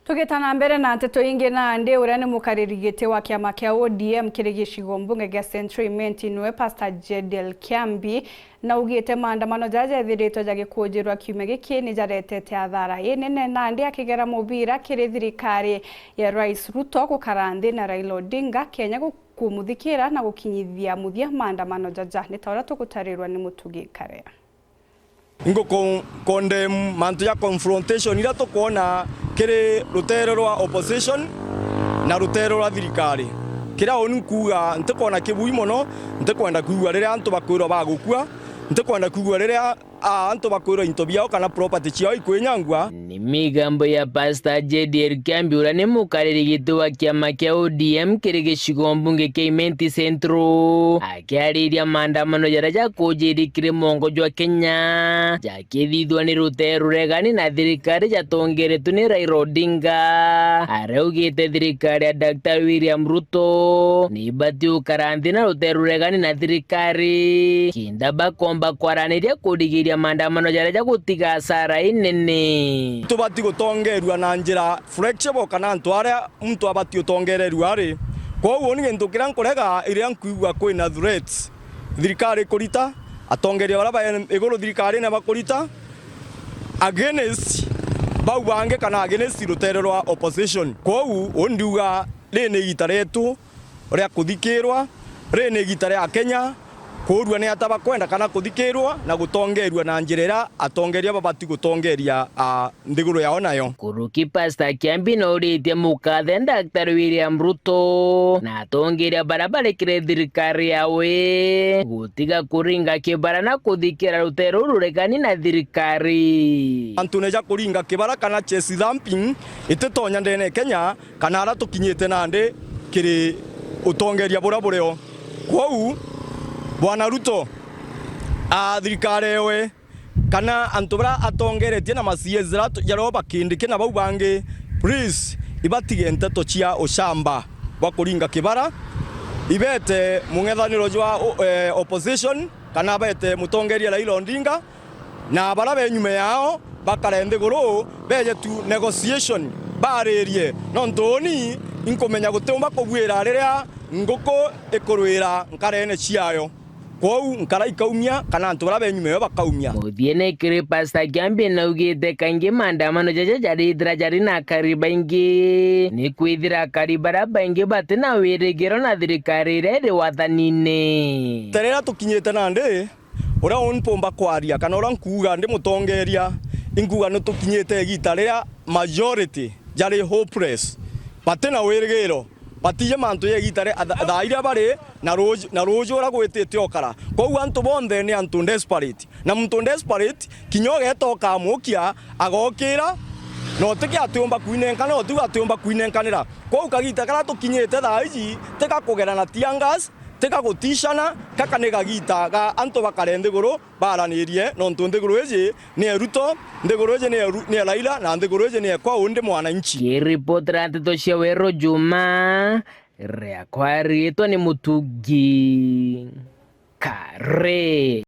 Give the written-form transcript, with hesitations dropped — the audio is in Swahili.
Tugitana mbere na nteto ingi na ndi uria ni mukariri giti wa kiama kia ODM kiri gicigo mbunge gia Central Imenti niwe Pastor Jedel Kiambi na ugite maandamano jajathiritwo jagikujirwa kiumia giki ni jaretete athara inene na ndi akigera mubira kiri thirikari ya Rais Ruto gukaranthi na Raila Odinga Kenya kumuthikira na gukinyithia muthia maandamano jaja ni taura tukutarirwa ni Mutugi Karea. Ingo condemn mantu ya confrontation ila tukuona kiri rutero rwa opposition na rutero rwa thirikari kira onu kuga ntikona kibui muno ntikwenda kuigua riria antu bakwirwo bagukua ntikwenda kuigua riria antu bakwirwo into biao kana property ciao ikwinyangwa. Ni migambo ya Pastor Jedel Kiambi uria ni mukariri giti wa kiama kia ODM kiri gicigo mbunge kia Imenti Central akiariria maandamano jaria jakujirikire mongo jwa Kenya jakithithwa ni rutero ruregani na thirikari jatongeretwo ni Raila Odinga. Araugite thirikari ya Dr. William Ruto ni ibati ukaranthi na rutero ruregani na thirikari kinda bakomba kwaraniria kurigiria maandamano jaria jagutiga hasara inene. Tubati gutongerwa na njira flexible kana antu aria muntu abati utongererwa ari koguo ni gintu kiria nkurega iria nkuigua kwina threats thirikari kurita atongeria bara iguru thirikari na bakurita against bau bange kana against rutero rwa opposition. Koguo ndiuga rene gitaretu ria kuthikirwa rene gitare ya Kenya kurua ni ataba kwenda kana kuthikirwa na gutongerwa na njirera atongeria babati gutongeria ndiguru yao nayo. Kuruki Pastor Kiambi no uritie mukathe Dr. William Ruto na atongeria barabara kire thirikari yawe gutiga kuringa kibara na kuthikira rutero ruregani na thirikari. Antu neja kuringa kibara kana chesi thumping ititonya ndene Kenya kana ara tukinyite nande kiri utongeria burabuleo. Kwau Bwana Ruto thirikari yewe kana antu bara atongeretie na masiezera yaroba kindi kina bau bangi please ibatige nteto cia ushamba wa kuringa kibara ibete mungethaniro jwa opposition kana bete mutongeria Raila Odinga na bara benyume yao bakarende guru beje tu negotiation baririe no ntoni inkomenya gutemba kugwira riria nguko ikurwira nkarene ciayo kwau nkara ikaumia kana antu bara benyume yo bakaumia. Muthiene kiri Pastor Kiambi na ugite kaingi maandamano jaja jarithira jari na kariba ingi ni kwithira karibara baingi bati na wirigiro na thirikari iri wathanine. Terera tukinyite nande ura unpomba kwaria kana ura nkuga ndi mutongeria inguga no tukinyite gitaria majority jari hopeless bati na wirigiro batiye mantu ye gitare thaira bare na rojo ra gwitite okara kogu antu bonthe ni antu desperate na muntu desperate kinyoge etoka mukia agokira no tiki atumba kuinenkana otu atumba kuinenkanira kogu kagita kara tukinyite thaiji teka kugera na tiangas teka gutishana kaka ne gagita ga antu bakarende guru baranirie no ntunde guru eje ni Ruto ndeguru eje ni Raila na ndeguru eje ni kwa unde mwananchi. Kiripotera nteto cia Wero Juma ria kwari etwa ni Mutugi Karea.